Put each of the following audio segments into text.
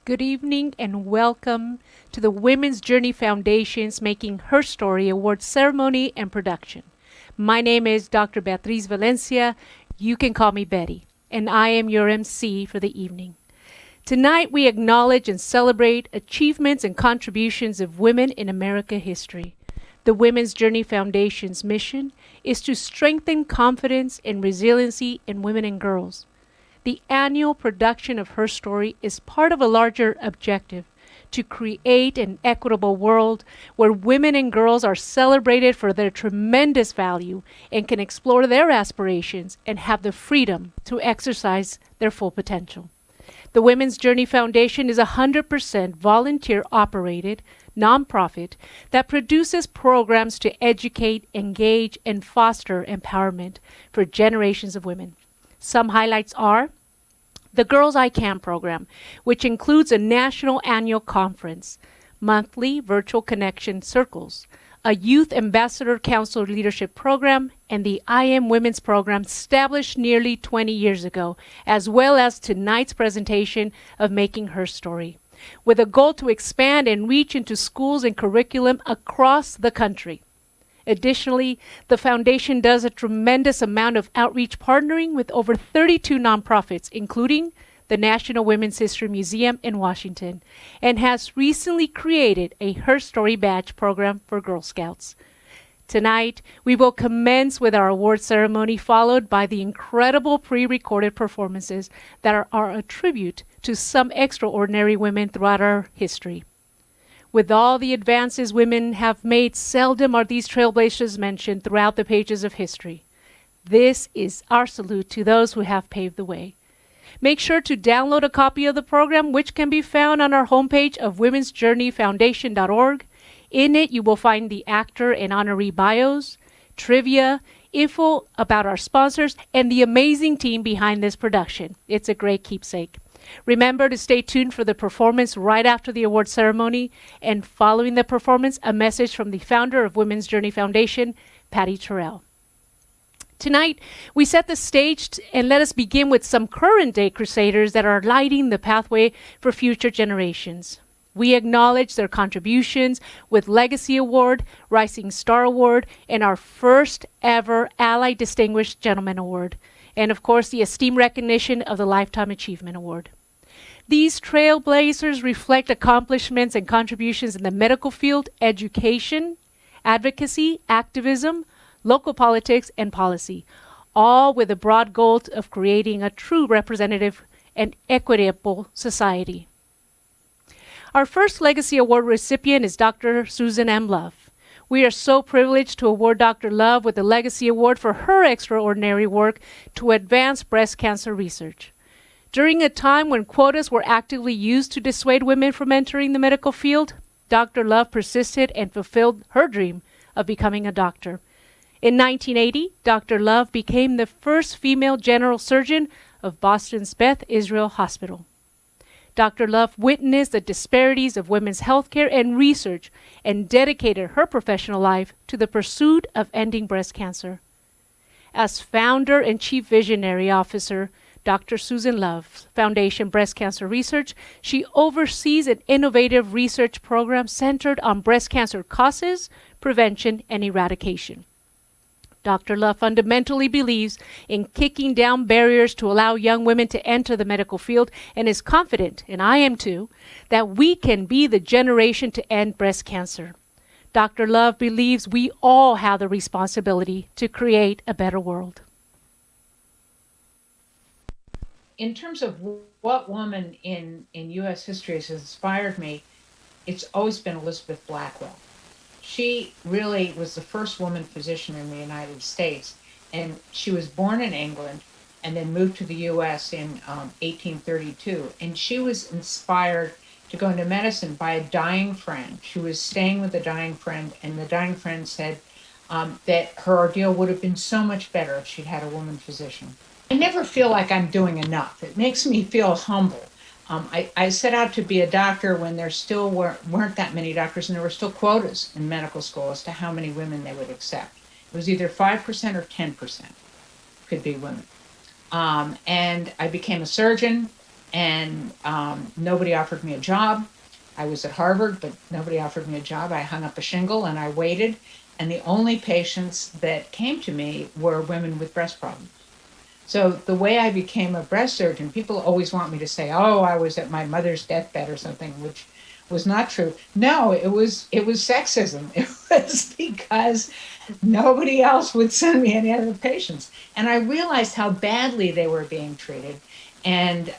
Good evening and welcome to the Women's Journey Foundation's Making Her Story Awards Ceremony and Production. My name is Dr. Beatriz Valencia. You can call me Betty, and I am your MC for the evening. Tonight we acknowledge and celebrate achievements and contributions of women in American history. The Women's Journey Foundation's mission is to strengthen confidence and resiliency in women and girls. The annual production of HERstory is part of a larger objective to create an equitable world where women and girls are celebrated for their tremendous value and can explore their aspirations and have the freedom to exercise their full potential. The Women's Journey Foundation is a 100% volunteer-operated nonprofit that produces programs to educate, engage, and foster empowerment for generations of women. Some highlights are the Girls I Can program, which includes a national annual conference, monthly virtual connection circles, a Youth Ambassador Council leadership program, and the I Am Women's program established nearly 20 years ago, as well as tonight's presentation of Making Her Story, with a goal to expand and reach into schools and curriculum across the country. Additionally, the foundation does a tremendous amount of outreach partnering with over 32 nonprofits, including the National Women's History Museum in Washington, and has recently created a HERstory badge program for Girl Scouts. Tonight, we will commence with our award ceremony, followed by the incredible pre-recorded performances that are a tribute to some extraordinary women throughout our history. With all the advances women have made, seldom are these trailblazers mentioned throughout the pages of history. This is our salute to those who have paved the way. Make sure to download a copy of the program, which can be found on our homepage of womensjourneyfoundation.org. In it, you will find the actor and honoree bios, trivia, info about our sponsors, and the amazing team behind this production. It's a great keepsake. Remember to stay tuned for the performance right after the award ceremony, and following the performance, a message from the founder of Women's Journey Foundation, Patty Terrell. Tonight, we set the stage and let us begin with some current-day crusaders that are lighting the pathway for future generations. We acknowledge their contributions with Legacy Award, Rising Star Award, and our first ever Allied Distinguished Gentleman Award, and of course the Esteem recognition of the Lifetime Achievement Award. These trailblazers reflect accomplishments and contributions in the medical field, education, advocacy, activism, local politics, and policy, all with the broad goal of creating a true representative and equitable society. Our first Legacy Award recipient is Dr. Susan M. Love. We are so privileged to award Dr. Love with the Legacy Award for her extraordinary work to advance breast cancer research. During a time when quotas were actively used to dissuade women from entering the medical field, Dr. Love persisted and fulfilled her dream of becoming a doctor. In 1980, Dr. Love became the first female general surgeon of Boston's Beth Israel Hospital. Dr. Love witnessed the disparities of women's healthcare and research and dedicated her professional life to the pursuit of ending breast cancer. As founder and chief visionary officer, Dr. Susan Love's Foundation Breast Cancer Research, she oversees an innovative research program centered on breast cancer causes, prevention, and eradication. Dr. Love fundamentally believes in kicking down barriers to allow young women to enter the medical field and is confident, and I am too, that we can be the generation to end breast cancer. Dr. Love believes we all have the responsibility to create a better world. In terms of what woman in U.S. history has inspired me, it's always been Elizabeth Blackwell. She really was the first woman physician in the United States, and she was born in England and then moved to the U.S. in 1832. And she was inspired to go into medicine by a dying friend. She was staying with a dying friend, and the dying friend said that her ordeal would have been so much better if she'd had a woman physician. I never feel like I'm doing enough. It makes me feel humble. I set out to be a doctor when there still weren't that many doctors, and there were still quotas in medical school as to how many women they would accept. It was either 5% or 10% could be women. And I became a surgeon, and nobody offered me a job. I was at Harvard, but nobody offered me a job. I hung up a shingle and I waited. And the only patients that came to me were women with breast problems. So the way I became a breast surgeon, people always want me to say, "Oh, I was at my mother's deathbed" or something, which was not true. No, it was sexism. It was because nobody else would send me any other patients, and I realized how badly they were being treated, and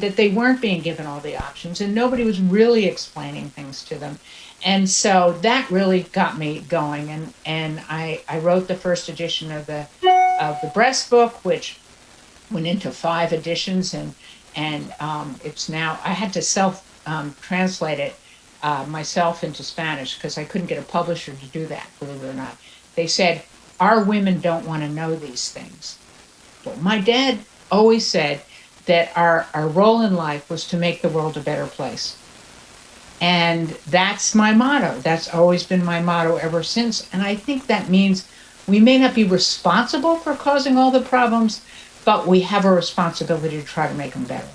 that they weren't being given all the options, and nobody was really explaining things to them. And so that really got me going, and I wrote the first edition of the breast book, which went into 5 editions, and it's now, I had to self translate it myself into Spanish because I couldn't get a publisher to do that, believe it or not. They said, "Our women don't want to know these things." Well, my dad always said that our role in life was to make the world a better place. And that's my motto. That's always been my motto ever since. And I think that means we may not be responsible for causing all the problems, but we have a responsibility to try to make them better.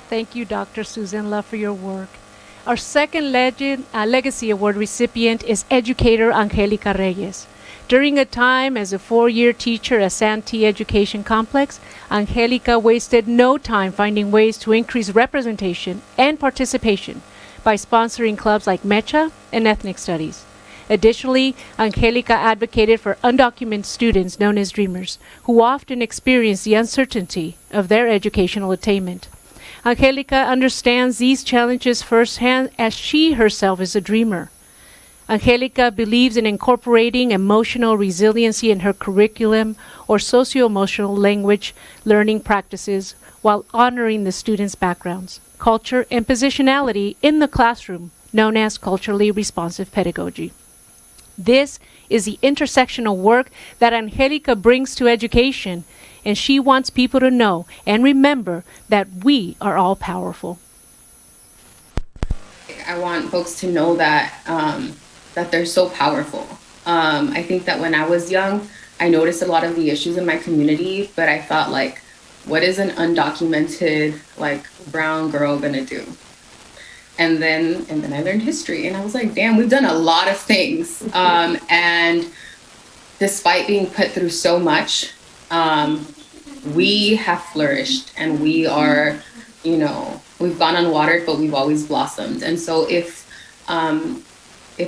Thank you, Dr. Susan Love, for your work. Our second Legacy Award recipient is Educator Angelica Reyes. During a time as a 4-year teacher at Santee Education Complex, Angelica wasted no time finding ways to increase representation and participation by sponsoring clubs like Mecha and Ethnic Studies. Additionally, Angelica advocated for undocumented students known as Dreamers, who often experience the uncertainty of their educational attainment. Angelica understands these challenges firsthand as she herself is a dreamer. Angelica believes in incorporating emotional resiliency in her curriculum or socio-emotional language learning practices while honoring the students' backgrounds, culture, and positionality in the classroom, known as culturally responsive pedagogy. This is the intersectional work that Angelica brings to education, and she wants people to know and remember that we are all powerful. I want folks to know that that they're so powerful. I think that when I was young, I noticed a lot of the issues in my community, but I thought, like, what is an undocumented, like, brown girl gonna do? And then I learned history, and I was like, damn, we've done a lot of things. And despite being put through so much, we have flourished, and we are, we've gone unwatered, but we've always blossomed. And so if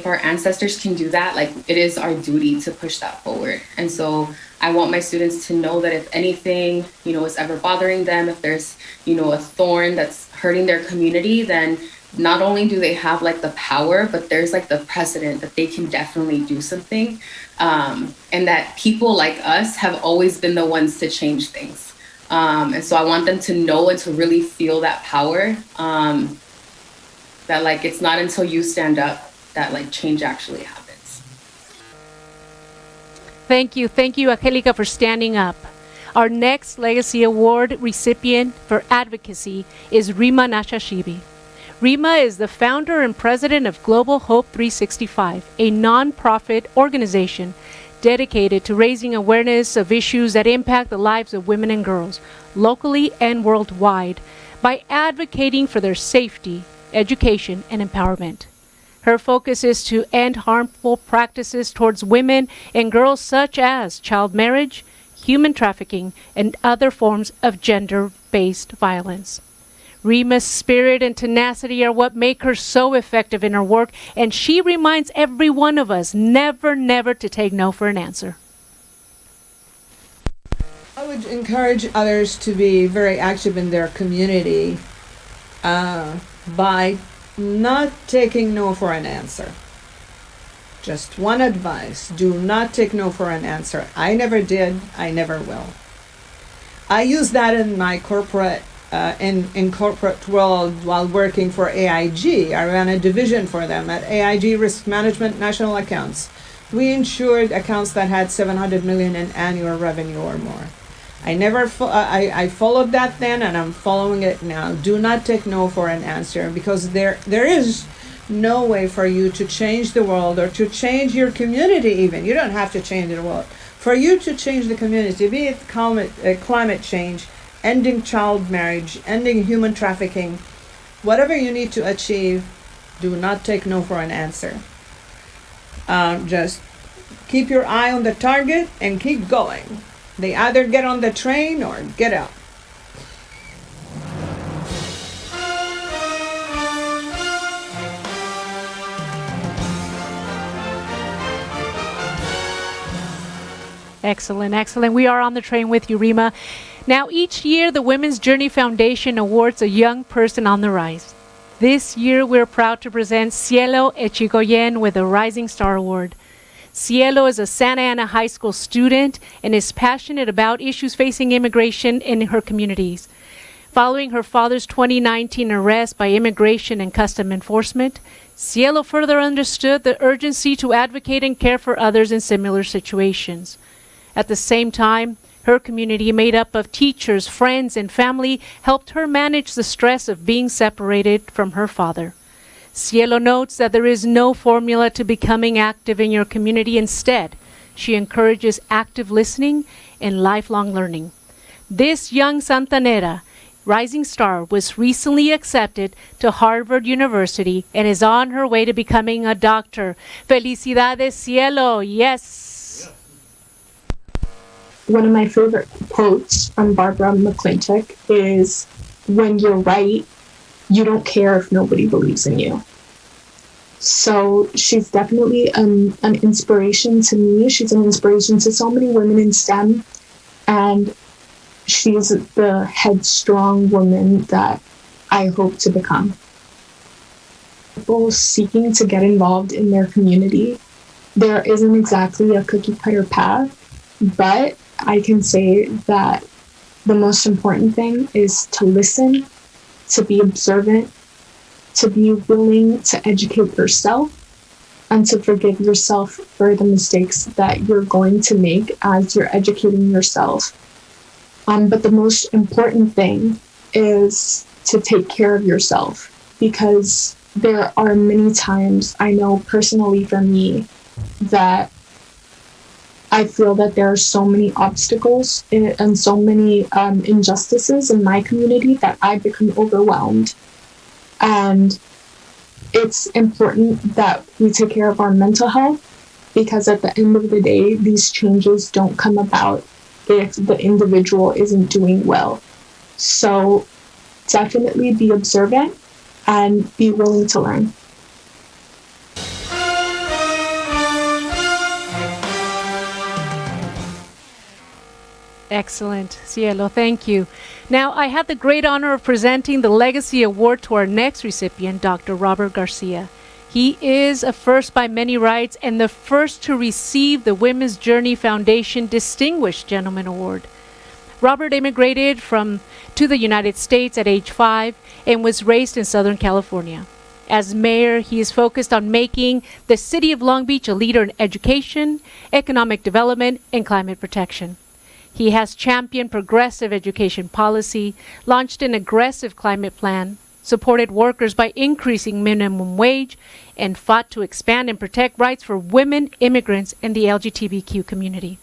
our ancestors can do that, like, it is our duty to push that forward. And so I want my students to know that if anything, is ever bothering them, if there's, a thorn that's hurting their community, then not only do they have, like, the power, but there's, like, the precedent that they can definitely do something. And that people like us have always been the ones to change things. And so I want them to know and to really feel that power, that, like, it's not until you stand up that, like, change actually happens. Thank you, Angelica, for standing up. Our next Legacy Award recipient for advocacy is Rima Nashashibi. Rima is the founder and president of Global Hope 365, a nonprofit organization dedicated to raising awareness of issues that impact the lives of women and girls, locally and worldwide, by advocating for their safety, education, and empowerment. Her focus is to end harmful practices towards women and girls such as child marriage, human trafficking, and other forms of gender-based violence. Rima's spirit and tenacity are what make her so effective in her work, and she reminds every one of us never, never to take no for an answer. I would encourage others to be very active in their community by not taking no for an answer. Just one advice: do not take no for an answer. I never did. I never will. I use that in my corporate corporate world while working for AIG. I ran a division for them at AIG Risk Management National Accounts. We insured accounts that had 700 million in annual revenue or more. I followed that then, and I'm following it now. Do not take no for an answer, because there is no way for you to change the world or to change your community even. You don't have to change the world. For you to change the community, be it climate change, ending child marriage, ending human trafficking, whatever you need to achieve, do not take no for an answer. Just keep your eye on the target and keep going. They either get on the train or get out. Excellent, excellent. We are on the train with you, Rima. Now, each year, the Women's Journey Foundation awards a young person on the rise. This year, we're proud to present Cielo Echigoyen with the Rising Star Award. Cielo is a Santa Ana High School student and is passionate about issues facing immigration in her communities. Following her father's 2019 arrest by Immigration and Custom Enforcement, Cielo further understood the urgency to advocate and care for others in similar situations. At the same time, her community, made up of teachers, friends, and family, helped her manage the stress of being separated from her father. Cielo notes that there is no formula to becoming active in your community. Instead, she encourages active listening and lifelong learning. This young Santanera rising star was recently accepted to Harvard University and is on her way to becoming a doctor. Felicidades, Cielo. Yes. One of my favorite quotes from Barbara McClintock is, when you're right, you don't care if nobody believes in you. So she's definitely an inspiration to me. She's an inspiration to so many women in STEM. And she's the headstrong woman that I hope to become. People seeking to get involved in their community, there isn't exactly a cookie cutter path, but I can say that the most important thing is to listen, to be observant, to be willing to educate yourself, and to forgive yourself for the mistakes that you're going to make as you're educating yourself. But the most important thing is to take care of yourself, because there are many times, I know personally for me, that I feel that there are so many obstacles and so many injustices in my community that I become overwhelmed. And it's important that we take care of our mental health, because at the end of the day, these changes don't come about if the individual isn't doing well. So definitely be observant and be willing to learn. Excellent, Cielo, thank you. Now, I have the great honor of presenting the Legacy Award to our next recipient, Dr. Robert Garcia. He is a first by many rights and the first to receive the Women's Journey Foundation Distinguished Gentleman Award. Robert immigrated to the United States at age 5 and was raised in Southern California. As mayor, he is focused on making the city of Long Beach a leader in education, economic development, and climate protection. He has championed progressive education policy, launched an aggressive climate plan, supported workers by increasing minimum wage, and fought to expand and protect rights for women, immigrants, and the LGBTQ community.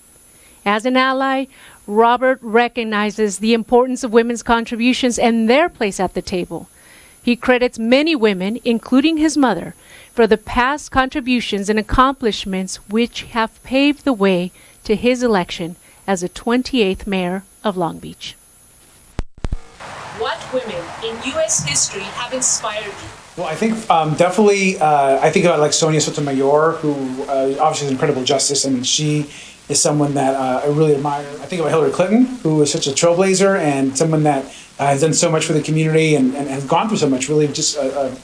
As an ally, Robert recognizes the importance of women's contributions and their place at the table. He credits many women, including his mother, for the past contributions and accomplishments which have paved the way to his election as the 28th mayor of Long Beach. What women in U.S. history have inspired you? Well, I think definitely, I think about like Sonia Sotomayor, who obviously is incredible justice, and she is someone that I really admire. I think about Hillary Clinton, who is such a trailblazer and someone that has done so much for the community and has gone through so much, really just a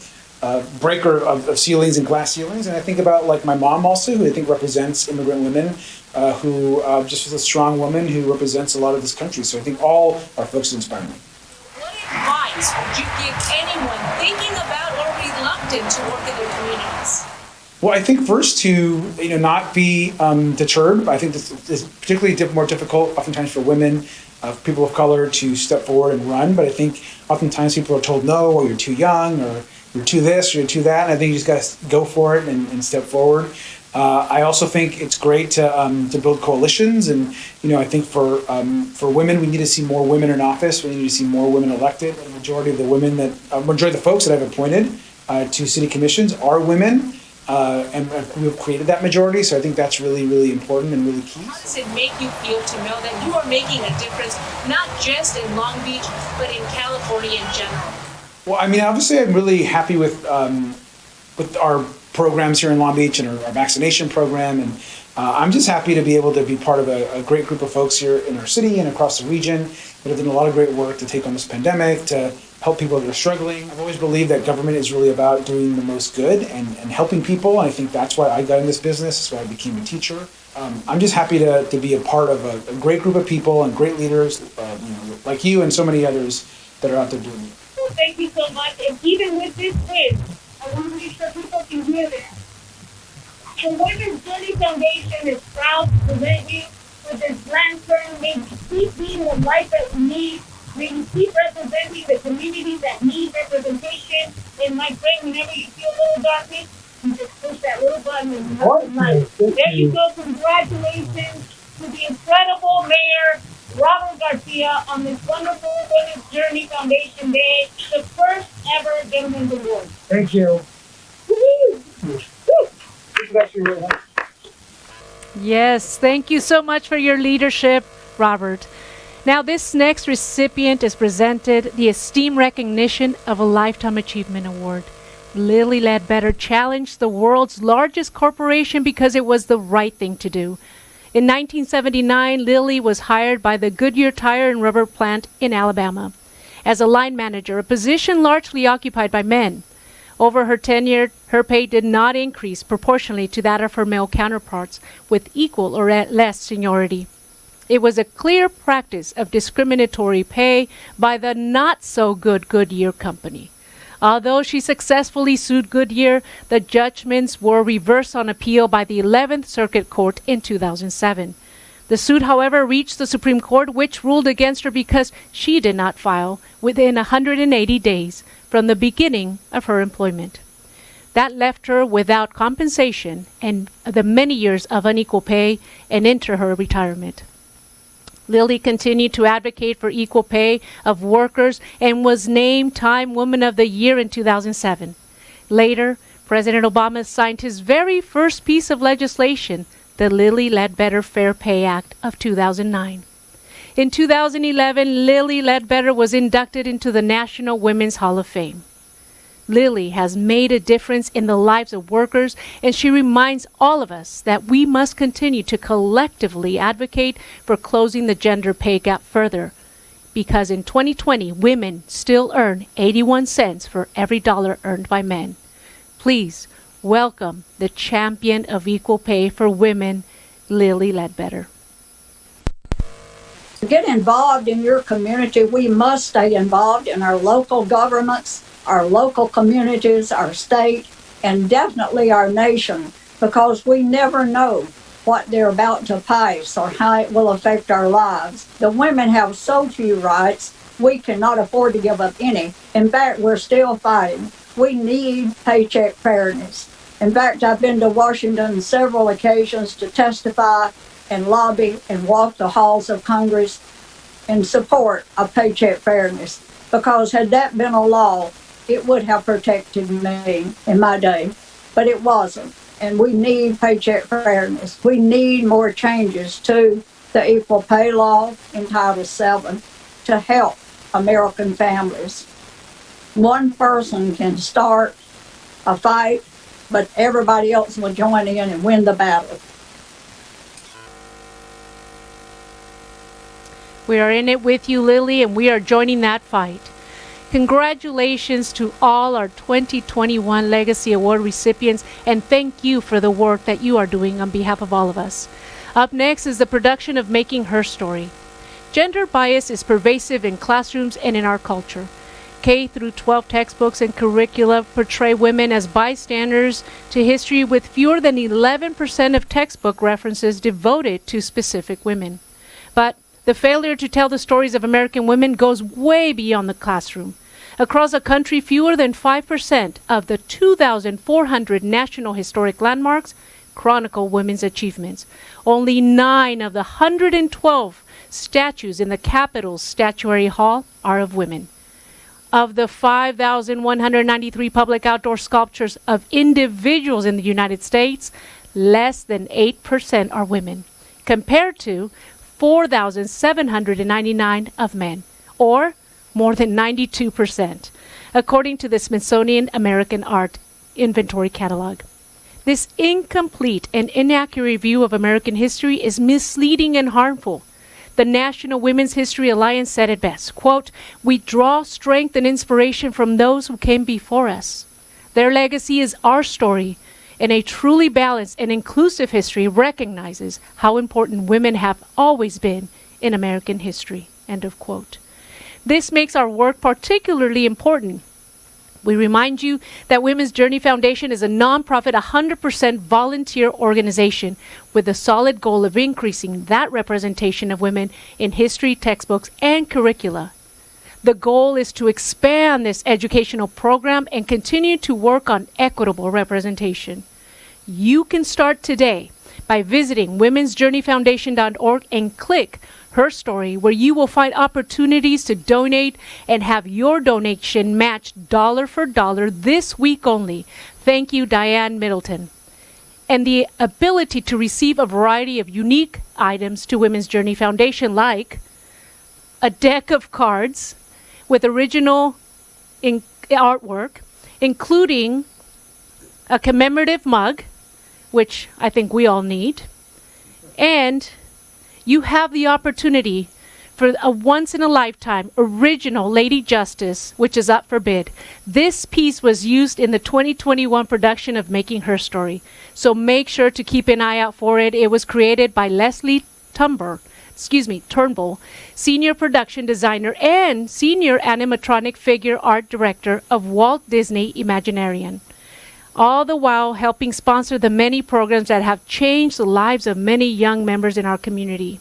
breaker of ceilings and glass ceilings. And I think about like my mom also, who I think represents immigrant women, who just is a strong woman who represents a lot of this country. So I think all our folks inspire me. What advice would you give anyone thinking about or reluctant to work in their communities? Well, I think first to not be deterred. I think this is particularly more difficult oftentimes for women, people of color to step forward and run. But I think oftentimes people are told no, or you're too young, or you're too this, you're too that. And I think you just got to go for it and step forward. I also think it's great to build coalitions, and I think for women, we need to see more women in office. We need to see more women elected. The majority of the folks that I've appointed to city commissions are women, and we've created that majority. So I think that's really, really important and really key. How does it make you feel to know that you are making a difference, not just in Long Beach, but in California in general? Well, I mean, obviously, I'm really happy with our programs here in Long Beach and our vaccination program, and I'm just happy to be able to be part of a great group of folks here in our city and across the region that have done a lot of great work to take on this pandemic, to help people that are struggling. I've always believed that government is really about doing the most good and helping people, and I think that's why I got in this business. That's why I became a teacher. I'm just happy to be a part of a great group of people and great leaders like you and so many others that are out there doing it. Well, thank you so much, and even with this win, I want to make sure people can hear this. The Women's Journey Foundation is proud to present you with this lantern. May you keep being the light that we need. May you keep representing the communities that need representation. And my friend, whenever you feel a little darkness, you just push that little button and nothing light. There you go. Congratulations to the incredible Mayor Robert Garcia on this wonderful Women's Journey Foundation Day, the first ever Gentleman's Award. Thank you. Yes, thank you so much for your leadership, Robert. Now, this next recipient is presented the Esteem Recognition of a Lifetime Achievement Award. Lilly Ledbetter challenged the world's largest corporation because it was the right thing to do. In 1979, Lilly was hired by the Goodyear Tire and Rubber Plant in Alabama as a line manager, a position largely occupied by men. Over her tenure, her pay did not increase proportionally to that of her male counterparts with equal or less seniority. It was a clear practice of discriminatory pay by the not-so-good Goodyear company. Although she successfully sued Goodyear, the judgments were reversed on appeal by the 11th Circuit Court in 2007. The suit, however, reached the Supreme Court, which ruled against her because she did not file within 180 days from the beginning of her employment. That left her without compensation and the many years of unequal pay and into her retirement. Lilly continued to advocate for equal pay of workers and was named Time Woman of the Year in 2007. Later, President Obama signed his very first piece of legislation, the Lilly Ledbetter Fair Pay Act of 2009. In 2011, Lilly Ledbetter was inducted into the National Women's Hall of Fame. Lilly has made a difference in the lives of workers, and she reminds all of us that we must continue to collectively advocate for closing the gender pay gap further, because in 2020, women still earn 81 cents for every dollar earned by men. Please welcome the champion of equal pay for women, Lilly Ledbetter. Get involved in your community. We must stay involved in our local governments, our local communities, our state, and definitely our nation, because we never know what they're about to pass or how it will affect our lives. The women have so few rights, we cannot afford to give up any. In fact, we're still fighting. We need paycheck fairness. In fact, I've been to Washington on several occasions to testify and lobby and walk the halls of Congress in support of paycheck fairness, because had that been a law, it would have protected me in my day, but it wasn't. And we need paycheck fairness. We need more changes to the Equal Pay Law in Title VII to help American families. One person can start a fight, but everybody else will join in and win the battle. We are in it with you, Lilly, and we are joining that fight. Congratulations to all our 2021 Legacy Award recipients, and thank you for the work that you are doing on behalf of all of us. Up next is the production of Making HERstory. Gender bias is pervasive in classrooms and in our culture. K through 12 textbooks and curricula portray women as bystanders to history, with fewer than 11% of textbook references devoted to specific women. But the failure to tell the stories of American women goes way beyond the classroom. Across the country, fewer than 5% of the 2,400 National Historic Landmarks chronicle women's achievements. Only 9 of the 112 statues in the Capitol's Statuary Hall are of women. Of the 5,193 public outdoor sculptures of individuals in the United States, less than 8% are women, compared to 4,799 of men, or more than 92%, according to the Smithsonian American Art Inventory Catalog. This incomplete and inaccurate review of American history is misleading and harmful. The National Women's History Alliance said it best, quote, "We draw strength and inspiration from those who came before us. Their legacy is our story, and a truly balanced and inclusive history recognizes how important women have always been in American history," end of quote. This makes our work particularly important. We remind you that Women's Journey Foundation is a nonprofit, 100% volunteer organization with the solid goal of increasing that representation of women in history textbooks and curricula. The goal is to expand this educational program and continue to work on equitable representation. You can start today by visiting womensjourneyfoundation.org and click HERstory, where you will find opportunities to donate and have your donation matched dollar for dollar this week only. Thank you, Diane Middleton. And the ability to receive a variety of unique items to Women's Journey Foundation, like a deck of cards with original artwork, including a commemorative mug, which I think we all need, and you have the opportunity for a once-in-a-lifetime original Lady Justice, which is up for bid. This piece was used in the 2021 production of Making Her Story, so make sure to keep an eye out for it. It was created by Leslie Turnbull, senior production designer and senior animatronic figure art director of Walt Disney Imaginarium, all the while helping sponsor the many programs that have changed the lives of many young members in our community.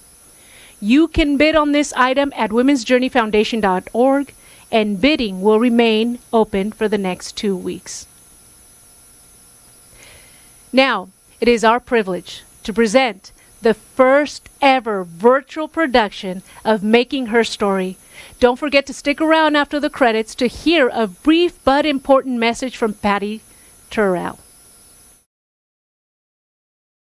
You can bid on this item at womensjourneyfoundation.org, and bidding will remain open for the next 2 weeks. Now, it is our privilege to present the first ever virtual production of Making Her Story. Don't forget to stick around after the credits to hear a brief but important message from Patty Turrell.